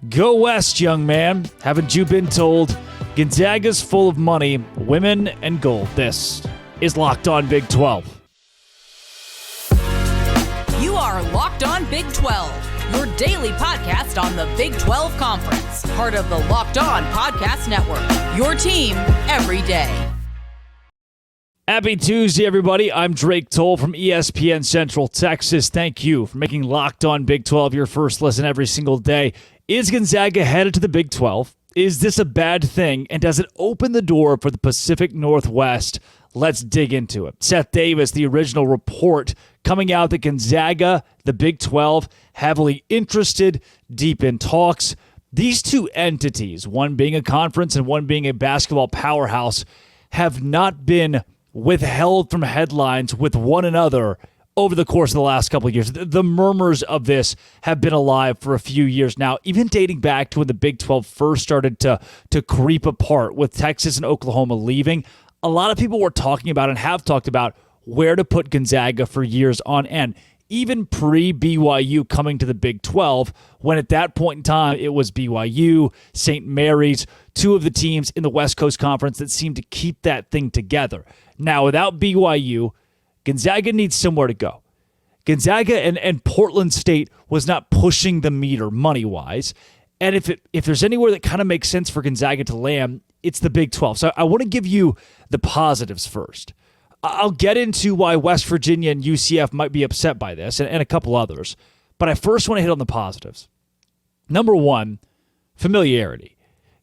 Go West, young man. Haven't you been told? Gonzaga's full of money, women, and gold. This is Locked On Big 12. You are Locked On Big 12, your daily podcast on the Big 12 Conference. Part of the Locked On Podcast Network, your team every day. Happy Tuesday, everybody. I'm Drake Toll from ESPN Central Texas. Thank you for making Locked On Big 12 your first listen every single day. Is Gonzaga headed to the Big 12? Is this a bad thing? And does it open the door for the Pacific Northwest? Let's dig into it. Seth Davis, the original report coming out that Gonzaga, the Big 12, heavily interested, deep in talks. These two entities, one being a conference and one being a basketball powerhouse, have not been withheld from headlines with one another over the course of the last couple of years. The murmurs of this have been alive for a few years now, even dating back to when the Big 12 first started to creep apart with Texas and Oklahoma leaving. A lot of people were talking about and have talked about where to put Gonzaga for years on end, even pre-BYU coming to the Big 12, when at that point in time it was BYU, St. Mary's, two of the teams in the West Coast Conference that seemed to keep that thing together. Now, without BYU, Gonzaga needs somewhere to go. Gonzaga and Portland State was not pushing the meter money-wise. And if there's anywhere that kind of makes sense for Gonzaga to land, it's the Big 12. So I want to give you the positives first. I'll get into why West Virginia and UCF might be upset by this and a couple others. But I first want to hit on the positives. Number one, familiarity.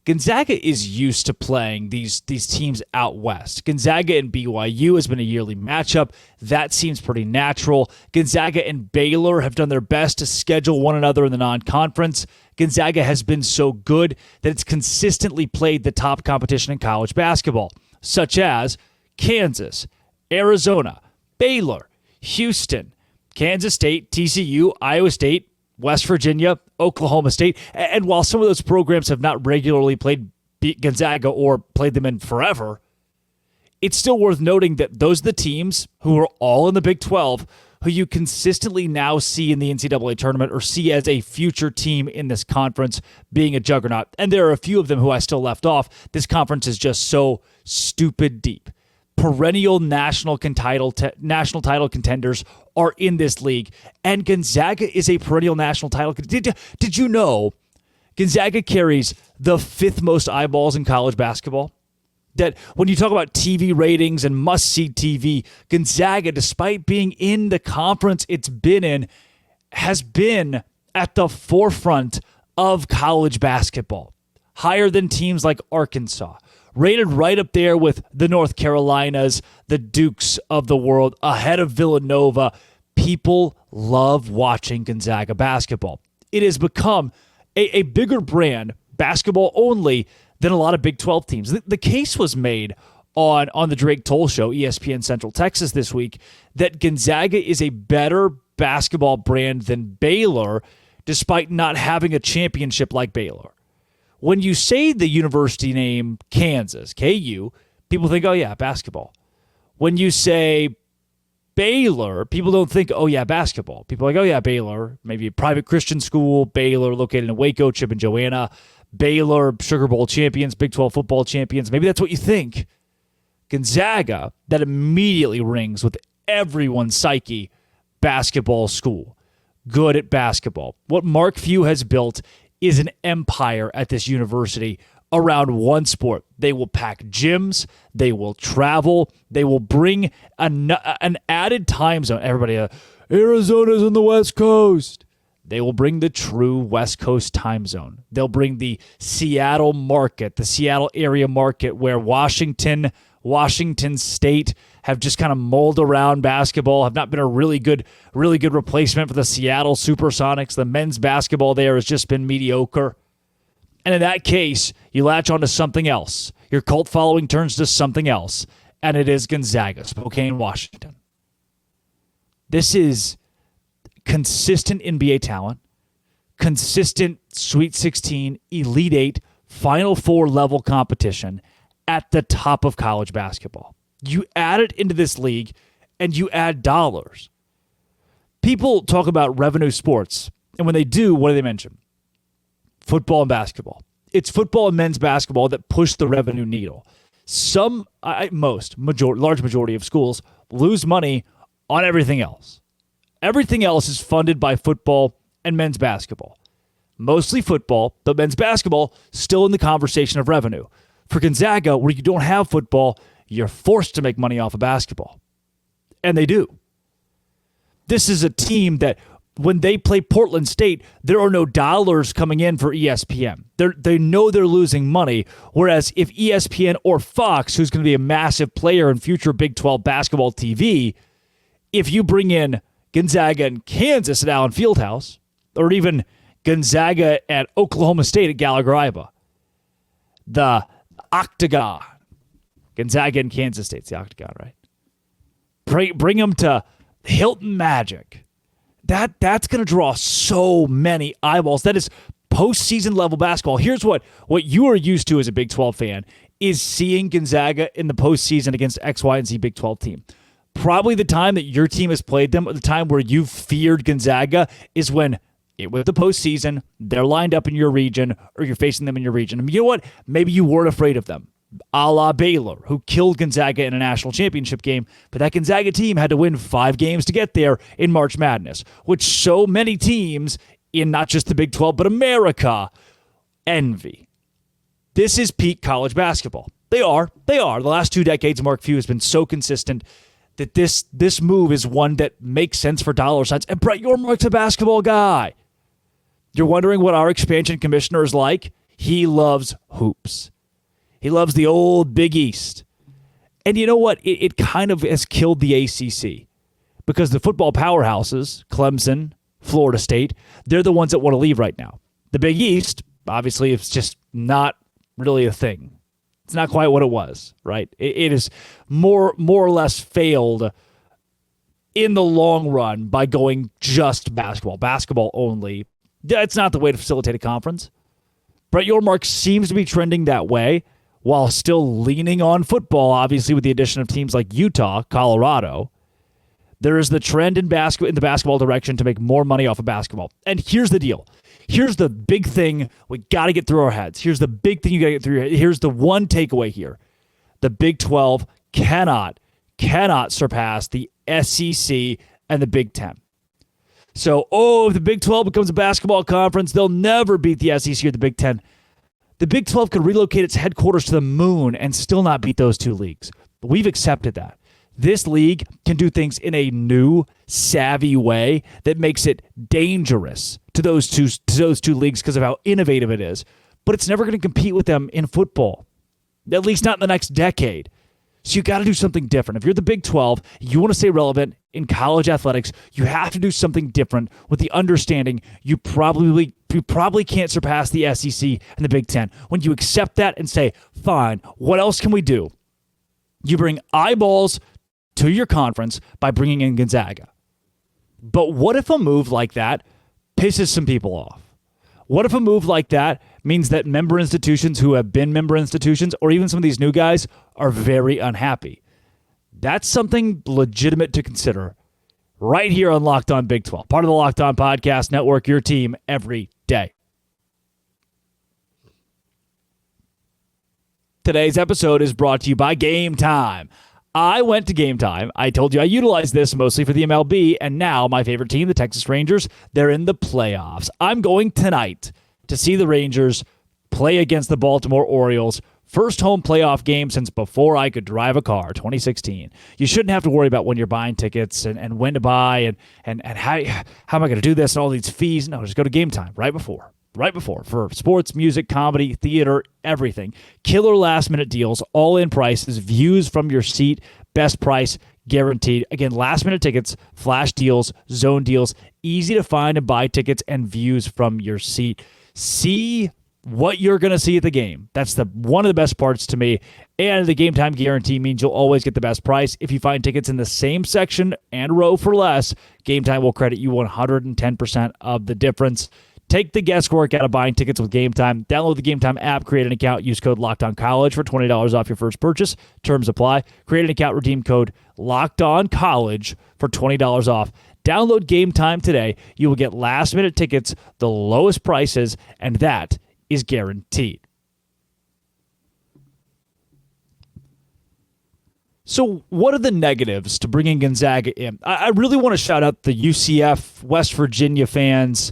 Gonzaga is used to playing these teams out west. Gonzaga and BYU has been a yearly matchup. That seems pretty natural. Gonzaga and Baylor have done their best to schedule one another in the non-conference. Gonzaga has been so good that it's consistently played the top competition in college basketball, such as Kansas, Arizona, Baylor, Houston, Kansas State, TCU, Iowa State, West Virginia, Oklahoma State. And while some of those programs have not regularly played Gonzaga or played them in forever, it's still worth noting that those are the teams who are all in the Big 12 who you consistently now see in the NCAA Tournament or see as a future team in this conference being a juggernaut. And there are a few of them who I still left off. This conference is just so stupid deep. Perennial national title contenders are in this league, and Gonzaga is a perennial national title. Did you know Gonzaga carries the fifth most eyeballs in college basketball? That when you talk about TV ratings and must-see TV, Gonzaga, despite being in the conference it's been in, has been at the forefront of college basketball, higher than teams like Arkansas. Rated right up there with the North Carolinas, the Dukes of the world, ahead of Villanova. People love watching Gonzaga basketball. It has become a bigger brand, basketball only, than a lot of Big 12 teams. The case was made on the Drake Toll Show, ESPN Central Texas this week, that Gonzaga is a better basketball brand than Baylor, despite not having a championship like Baylor. When you say the university name Kansas, KU, people think, oh yeah, basketball. When you say Baylor, people don't think, oh yeah, basketball. People are like, oh yeah, Baylor, maybe a private Christian school, Baylor located in Waco, Chip and Joanna, Baylor, Sugar Bowl champions, Big 12 football champions. Maybe that's what you think. Gonzaga, that immediately rings with everyone's psyche, basketball school, good at basketball. What Mark Few has built is an empire at this university around one sport. They will pack gyms. They will travel. They will bring an added time zone. Everybody, Arizona's on the West Coast. They will bring the true West Coast time zone. They'll bring the Seattle market, the Seattle area market where Washington State have just kind of mulled around basketball, have not been a really good replacement for the Seattle Supersonics. The men's basketball there has just been mediocre. And in that case, you latch onto something else. Your cult following turns to something else, and it is Gonzaga, Spokane, Washington. This is consistent NBA talent, consistent Sweet 16, Elite 8, Final Four level competition at the top of college basketball. You add it into this league, and you add dollars. People talk about revenue sports, and when they do, what do they mention? football and basketball. It's football and men's basketball that push the revenue needle. Large majority of schools lose money on everything else. Everything else is funded by football and men's basketball. Mostly football, but men's basketball still in the conversation of revenue. For Gonzaga, where you don't have football, you're forced to make money off of basketball. And they do. This is a team that when they play Portland State, there are no dollars coming in for ESPN. They know they're losing money, whereas if ESPN or Fox, who's going to be a massive player in future Big 12 basketball TV, if you bring in Gonzaga and Kansas at Allen Fieldhouse, or even Gonzaga at Oklahoma State at Gallagher-Iba, the Octagon, Gonzaga and Kansas State's the Octagon, right? Bring them to Hilton Magic. That's going to draw so many eyeballs. That is postseason level basketball. Here's what you are used to as a Big 12 fan is seeing Gonzaga in the postseason against X, Y, and Z Big 12 team. Probably the time that your team has played them, or the time where you've feared Gonzaga, is when it was the postseason, they're lined up in your region, or you're facing them in your region. And you know what? Maybe you weren't afraid of them. A la Baylor, who killed Gonzaga in a national championship game, but that Gonzaga team had to win 5 games to get there in March Madness, which so many teams in not just the Big 12, but America envy. This is peak college basketball. They are. The last 2 decades, Mark Few has been so consistent that this move is one that makes sense for dollar signs. And Brett Yormark's a basketball guy. You're wondering what our expansion commissioner is like? He loves hoops. He loves the old Big East. And you know what? It kind of has killed the ACC because the football powerhouses, Clemson, Florida State, they're the ones that want to leave right now. The Big East, obviously, it's just not really a thing. It's not quite what it was, right? It is more or less failed in the long run by going just basketball only. That's not the way to facilitate a conference. Brett Yormark seems to be trending that way, while still leaning on football, obviously, with the addition of teams like Utah, Colorado. There is the trend in the basketball direction to make more money off of basketball. And here's the deal. Here's the big thing we got to get through our heads. Here's the big thing you got to get through your head. Here's the one takeaway here. The Big 12 cannot surpass the SEC and the Big 10. So, if the Big 12 becomes a basketball conference, they'll never beat the SEC or the Big 10. The Big 12 could relocate its headquarters to the moon and still not beat those 2 leagues. But we've accepted that. This league can do things in a new, savvy way that makes it dangerous to those two leagues because of how innovative it is. But it's never going to compete with them in football, at least not in the next decade. So you got to do something different. If you're the Big 12, you want to stay relevant in college athletics, you have to do something different with the understanding you probably can't surpass the SEC and the Big 10. When you accept that and say, fine, what else can we do? You bring eyeballs to your conference by bringing in Gonzaga. But what if a move like that pisses some people off? What if a move like that means that member institutions who have been member institutions, or even some of these new guys, are very unhappy? That's something legitimate to consider right here on Locked On Big 12, part of the Locked On Podcast Network, your team every day. Today's episode is brought to you by GameTime. I went to GameTime. I told you I utilized this mostly for the MLB, and now my favorite team, the Texas Rangers, they're in the playoffs. I'm going tonight to see the Rangers play against the Baltimore Orioles. First home playoff game since before I could drive a car, 2016. You shouldn't have to worry about when you're buying tickets and when to buy and how am I going to do this and all these fees. No, just go to GameTime right before for sports, music, comedy, theater, everything. Killer last-minute deals, all-in prices, views from your seat, best price guaranteed. Again, last-minute tickets, flash deals, zone deals, easy to find and buy tickets and views from your seat. See what you're going to see at the game. That's one of the best parts to me. And the Game Time guarantee means you'll always get the best price. If you find tickets in the same section and row for less, Game Time will credit you 110% of the difference. Take the guesswork out of buying tickets with Game Time. Download the Game Time app, create an account, use code LOCKEDONCollege for $20 off your first purchase. Terms apply. Create an account, redeem code LOCKEDONCollege for $20 off. Download GameTime today. You will get last-minute tickets, the lowest prices, and that is guaranteed. So what are the negatives to bringing Gonzaga in? I really want to shout out the UCF, West Virginia fans,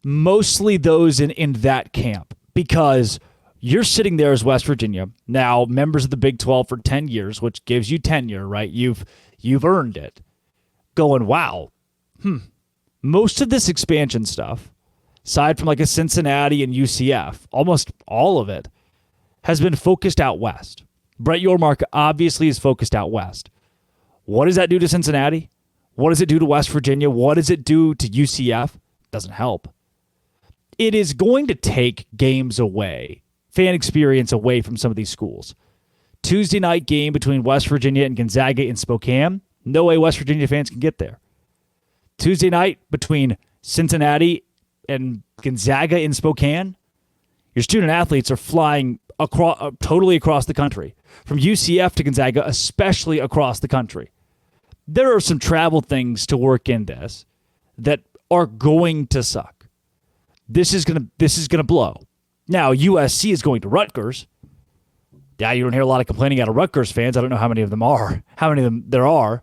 mostly those in that camp, because you're sitting there as West Virginia, now members of the Big 12 for 10 years, which gives you tenure, right? You've earned it. Going, wow, most of this expansion stuff, aside from like a Cincinnati and UCF, almost all of it has been focused out west. Brett Yormark obviously is focused out west. What does that do to Cincinnati? What does it do to West Virginia? What does it do to UCF? Doesn't help. It is going to take games away, fan experience away from some of these schools. Tuesday night game between West Virginia and Gonzaga in Spokane. No way West Virginia fans can get there. Tuesday night between Cincinnati and Gonzaga in Spokane. Your student athletes are flying totally across the country. From UCF to Gonzaga, especially across the country. There are some travel things to work in this that are going to suck. This is gonna blow. Now, USC is going to Rutgers. Yeah, you don't hear a lot of complaining out of Rutgers fans. I don't know how many of them there are.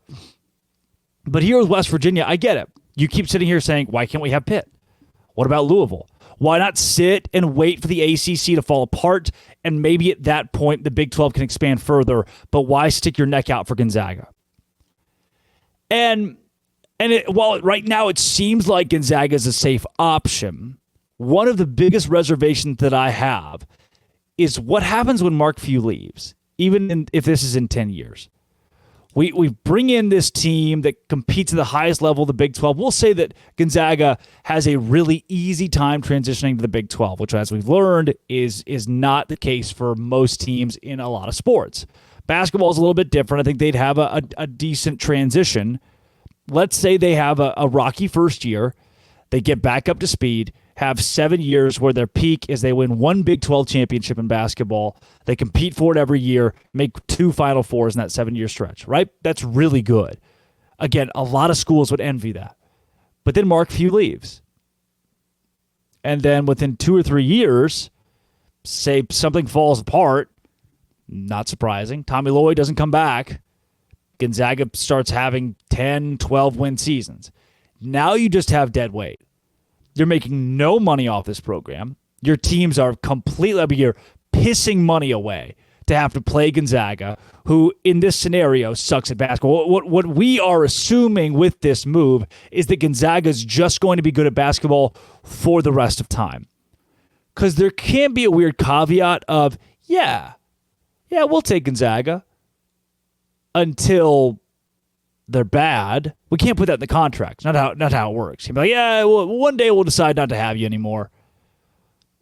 But here with West Virginia, I get it. You keep sitting here saying, why can't we have Pitt? What about Louisville? Why not sit and wait for the ACC to fall apart, and maybe at that point the Big 12 can expand further, but why stick your neck out for Gonzaga? And while right now it seems like Gonzaga is a safe option, one of the biggest reservations that I have is what happens when Mark Few leaves, if this is in 10 years. We bring in this team that competes at the highest level of the Big 12. We'll say that Gonzaga has a really easy time transitioning to the Big 12, which, as we've learned, is not the case for most teams in a lot of sports. Basketball is a little bit different. I think they'd have a decent transition. Let's say they have a rocky first year. They get back up to speed, have 7 years where their peak is they win one Big 12 championship in basketball. They compete for it every year, make 2 Final Fours in that 7-year stretch, right? That's really good. Again, a lot of schools would envy that. But then Mark Few leaves. And then within 2 or 3 years, say something falls apart, not surprising. Tommy Lloyd doesn't come back. Gonzaga starts having 10, 12-win seasons. Now you just have dead weight. You're making no money off this program. Your teams are you're pissing money away to have to play Gonzaga, who in this scenario sucks at basketball. What we are assuming with this move is that Gonzaga is just going to be good at basketball for the rest of time. Because there can be a weird caveat of, yeah, we'll take Gonzaga until they're bad. We can't put that in the contract. Not how it works. You'd be like, yeah, well, one day we'll decide not to have you anymore.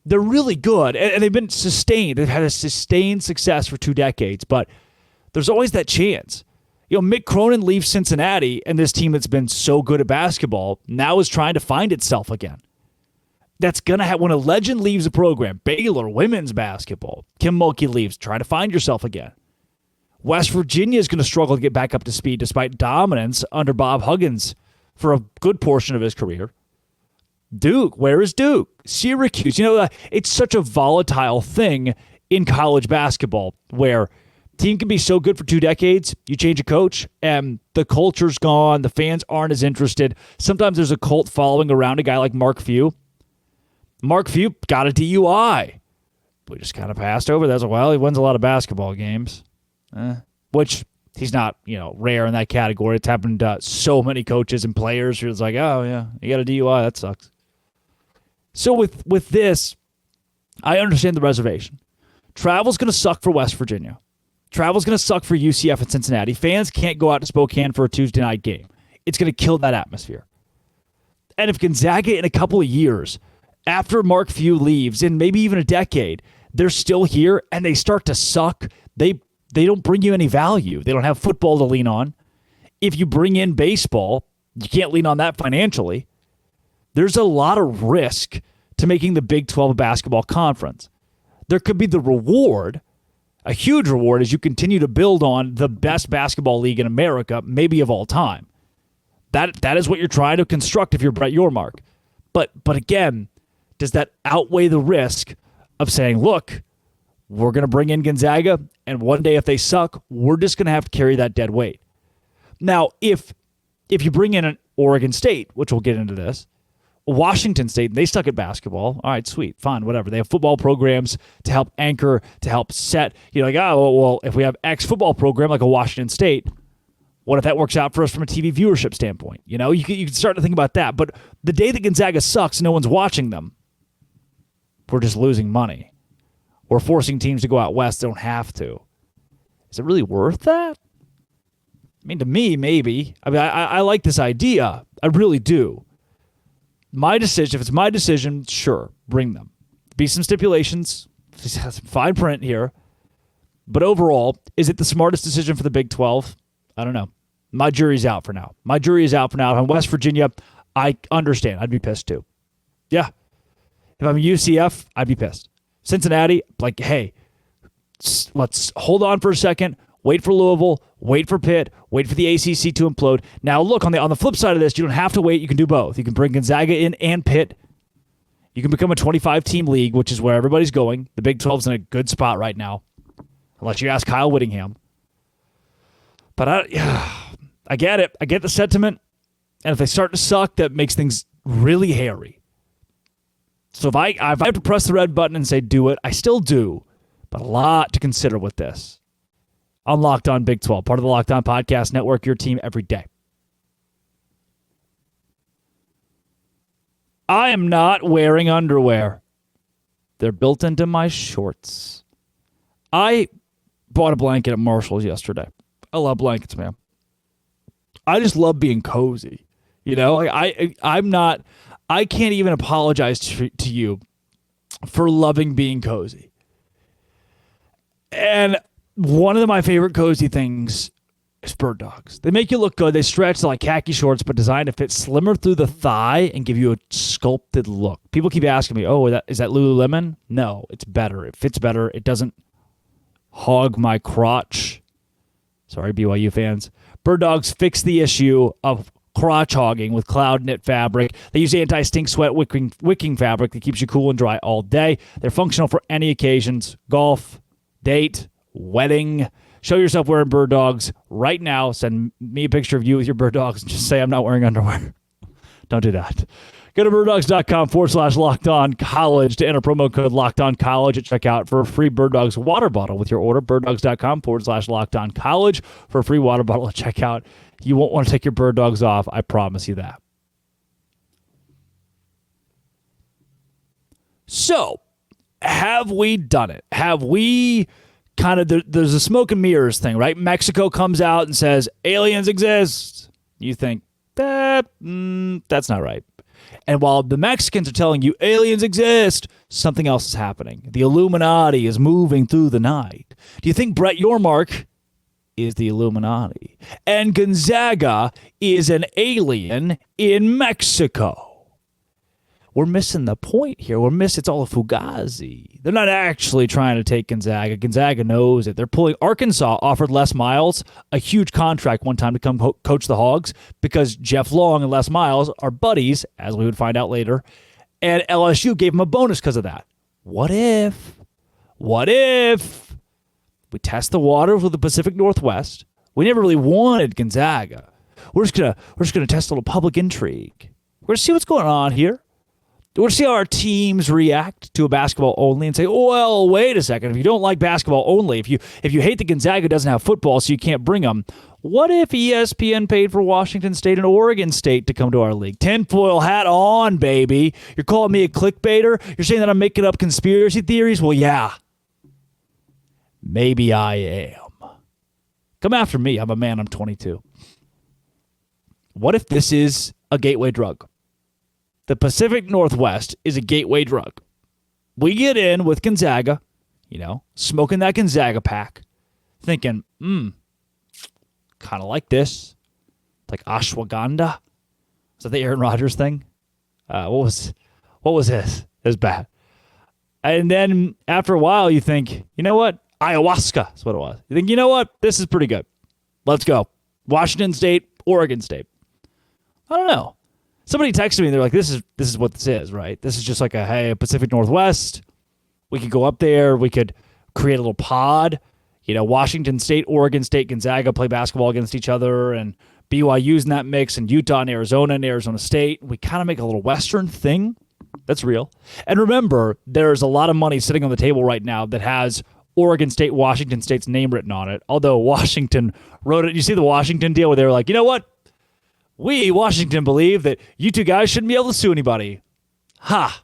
They're really good, and they've been sustained. They've had a sustained success for 2 decades, but there's always that chance. Mick Cronin leaves Cincinnati, and this team that's been so good at basketball now is trying to find itself again. That's going to happen when a legend leaves a program. Baylor, women's basketball. Kim Mulkey leaves, trying to find yourself again. West Virginia is going to struggle to get back up to speed despite dominance under Bob Huggins for a good portion of his career. Duke, where is Duke? Syracuse. It's such a volatile thing in college basketball where team can be so good for 2 decades, you change a coach, and the culture's gone, the fans aren't as interested. Sometimes there's a cult following around a guy like Mark Few. Mark Few got a DUI. We just kind of passed over that. Well, he wins a lot of basketball games. Which he's not, rare in that category. It's happened to so many coaches and players who it's like, oh, yeah, you got a DUI. That sucks. So with this, I understand the reservation. Travel's going to suck for West Virginia. Travel's going to suck for UCF and Cincinnati. Fans can't go out to Spokane for a Tuesday night game. It's going to kill that atmosphere. And if Gonzaga in a couple of years, after Mark Few leaves, in maybe even a decade, they're still here and they start to suck, they don't bring you any value. They don't have football to lean on. If you bring in baseball, you can't lean on that financially. There's a lot of risk to making the Big 12 a basketball conference. There could be the reward, a huge reward, as you continue to build on the best basketball league in America, maybe of all time. That is what you're trying to construct if you're Brett Yormark. But again, does that outweigh the risk of saying, look, we're going to bring in Gonzaga, and one day if they suck, we're just going to have to carry that dead weight. Now, if you bring in an Oregon State, which we'll get into this, Washington State, they suck at basketball. All right, sweet, fine, whatever. They have football programs to help anchor, to help set. You're like, oh, well, if we have X football program like a Washington State, what if that works out for us from a TV viewership standpoint? You can start to think about that. But the day that Gonzaga sucks, no one's watching them. We're just losing money. We're forcing teams to go out west. They don't have to. Is it really worth that? I mean, to me, maybe. I mean, I like this idea. I really do. My decision, if it's my decision, sure, bring them. Be some stipulations. Fine print here. But overall, is it the smartest decision for the Big 12? I don't know. My jury's out for now. If I'm West Virginia, I understand. I'd be pissed too. Yeah. If I'm UCF, I'd be pissed. Cincinnati, like, hey, let's hold on for a second. Wait for Louisville. Wait for Pitt. Wait for the ACC to implode. Now, look, on the flip side of this, you don't have to wait. You can do both. You can bring Gonzaga in and Pitt. You can become a 25-team league, which is where everybody's going. The Big 12's in a good spot right now, unless you ask Kyle Whittingham. But I get it. I get the sentiment. And if they start to suck, that makes things really hairy. So if I have to press the red button and say do it, I still do. But a lot to consider with this. On Locked On Big 12, part of the Locked On Podcast Network, your team every day. I am not wearing underwear. They're built into my shorts. I bought a blanket at Marshall's yesterday. I love blankets, man. I just love being cozy. I can't even apologize to you for loving being cozy. And one of my favorite cozy things is bird dogs. They make you look good. They stretch like khaki shorts, but designed to fit slimmer through the thigh and give you a sculpted look. People keep asking me, oh, is that Lululemon? No, it's better. It fits better. It doesn't hog my crotch. Sorry, BYU fans. Bird dogs fix the issue of crotch hogging with cloud knit fabric. They use anti-stink sweat wicking fabric that keeps you cool and dry all day. They're functional for any occasions. Golf, date, wedding. Show yourself wearing bird dogs right now. Send me a picture of you with your bird dogs and just say I'm not wearing underwear. Don't do that. Go to birddogs.com/LockedOnCollege to enter promo code LockedOnCollege at checkout for a free Bird Dogs water bottle with your order. birddogs.com/LockedOnCollege for a free water bottle at checkout. You won't want to take your bird dogs off. I promise you that. So, have we done it? Have we kind of, there's a smoke and mirrors thing, right? Mexico comes out and says, aliens exist. You think, that's not right. And while the Mexicans are telling you aliens exist, something else is happening. The Illuminati is moving through the night. Do you think Brett Yormark is the Illuminati and Gonzaga is an alien in Mexico? We're missing the point here. It's all a fugazi. They're not actually trying to take Gonzaga. Gonzaga knows it. They're pulling. Arkansas offered Les Miles a huge contract one time to come coach the Hogs because Jeff Long and Les Miles are buddies, as we would find out later, and LSU gave him a bonus because of that. What if we test the waters with the Pacific Northwest? We never really wanted Gonzaga. We're just gonna test a little public intrigue. We're gonna see what's going on here. We'll see how our teams react to a basketball only and say, oh, well, wait a second. If you don't like basketball only, if you hate that Gonzaga doesn't have football so you can't bring them, what if ESPN paid for Washington State and Oregon State to come to our league? Tinfoil hat on, baby. You're calling me a clickbaiter? You're saying that I'm making up conspiracy theories? Well, yeah. Maybe I am. Come after me. I'm a man. I'm 22. What if this is a gateway drug? The Pacific Northwest is a gateway drug. We get in with Gonzaga, smoking that Gonzaga pack, thinking, kind of like this. Like ashwagandha. Is that the Aaron Rodgers thing? What was this? It was bad. And then after a while, you think, you know what? Ayahuasca. That's what it was. You think, you know what? This is pretty good. Let's go. Washington State, Oregon State. I don't know. Somebody texted me. They're like, "This is what this is, right? This is just like a Pacific Northwest. We could go up there. We could create a little pod. Washington State, Oregon State, Gonzaga play basketball against each other, and BYU's in that mix, and Utah and Arizona State. We kind of make a little Western thing. That's real. And remember, there's a lot of money sitting on the table right now that has Oregon State, Washington State's name written on it. Although Washington wrote it. You see the Washington deal where they were like, you know what? We, Washington, believe that you two guys shouldn't be able to sue anybody. Ha!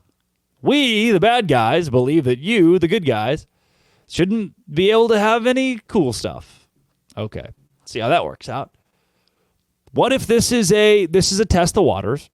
We, the bad guys, believe that you, the good guys, shouldn't be able to have any cool stuff. Okay. See how that works out. What if this is a test the waters?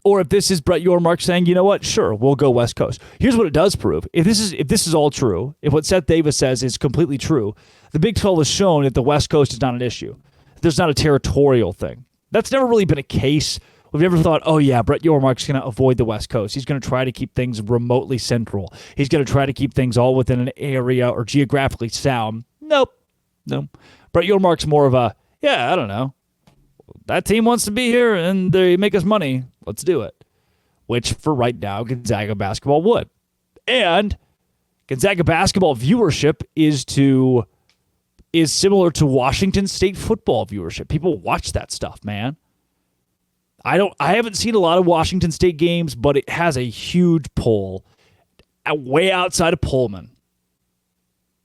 Or if this is Brett Yormark saying, you know what, sure, we'll go West Coast. Here's what it does prove. If this is all true, if what Seth Davis says is completely true, the Big 12 has shown that the West Coast is not an issue. There's not a territorial thing. That's never really been a case. We've never thought, oh yeah, Brett Yormark's going to avoid the West Coast. He's going to try to keep things remotely central. He's going to try to keep things all within an area or geographically sound. Nope. No. Brett Yormark's more of a, I don't know. That team wants to be here and they make us money. Let's do it. Which for right now, Gonzaga basketball would. And Gonzaga basketball viewership is similar to Washington State football viewership. People watch that stuff, man. I haven't seen a lot of Washington State games, but it has a huge pull way outside of Pullman.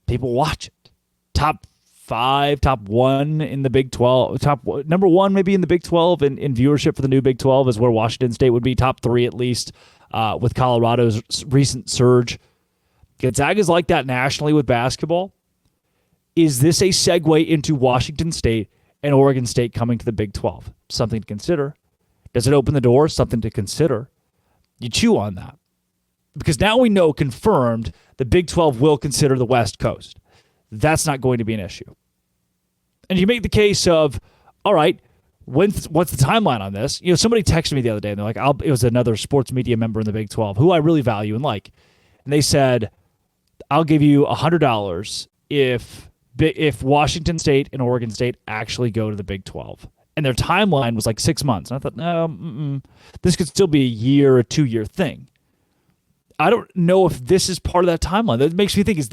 People watch it. Top 5, top 1 in the Big 12. Number 1 maybe in the Big 12 in viewership for the new Big 12 is where Washington State would be. Top 3 at least with Colorado's recent surge. Gonzaga's like that nationally with basketball. Is this a segue into Washington State and Oregon State coming to the Big 12? Something to consider. Does it open the door? Something to consider. You chew on that. Because now we know confirmed the Big 12 will consider the West Coast. That's not going to be an issue. And you make the case of, all right, what's the timeline on this? Somebody texted me the other day, and they're like, it was another sports media member in the Big 12 who I really value and like. And they said, I'll give you $100 if Washington State and Oregon State actually go to the Big 12. And their timeline was like 6 months. And I thought, no, this could still be a year or 2-year thing. I don't know if this is part of that timeline. That makes me think, is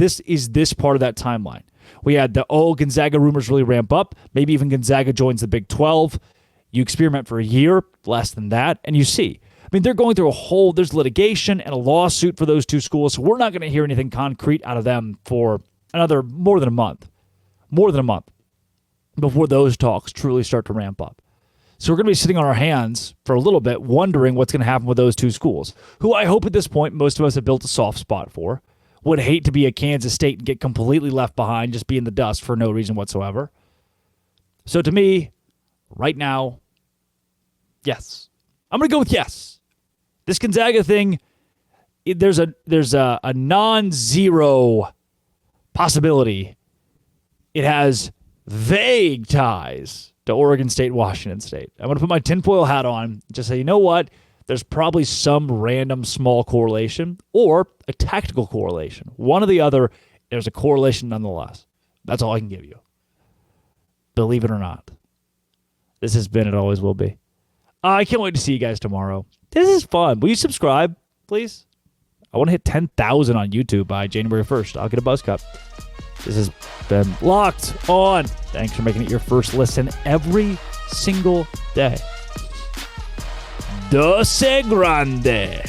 this part of that timeline? We had the Gonzaga rumors really ramp up. Maybe even Gonzaga joins the Big 12. You experiment for a year, less than that, and you see. I mean, they're going through there's litigation and a lawsuit for those two schools, so we're not going to hear anything concrete out of them for another more than a month before those talks truly start to ramp up. So we're going to be sitting on our hands for a little bit, wondering what's going to happen with those two schools, who I hope at this point most of us have built a soft spot for. Would hate to be a Kansas State and get completely left behind, just be in the dust for no reason whatsoever. So to me, right now, yes. I'm going to go with yes. This Gonzaga thing, there's a non-zero possibility. It has vague ties to Oregon State, Washington State. I'm going to put my tinfoil hat on and just say, you know what? There's probably some random small correlation or a tactical correlation. One or the other, there's a correlation nonetheless. That's all I can give you. Believe it or not. This has been, it always will be. I can't wait to see you guys tomorrow. This is fun. Will you subscribe, please? I want to hit 10,000 on YouTube by January 1st. I'll get a buzz cut. This has been Locked On. Thanks for making it your first listen every single day. Doce Grande.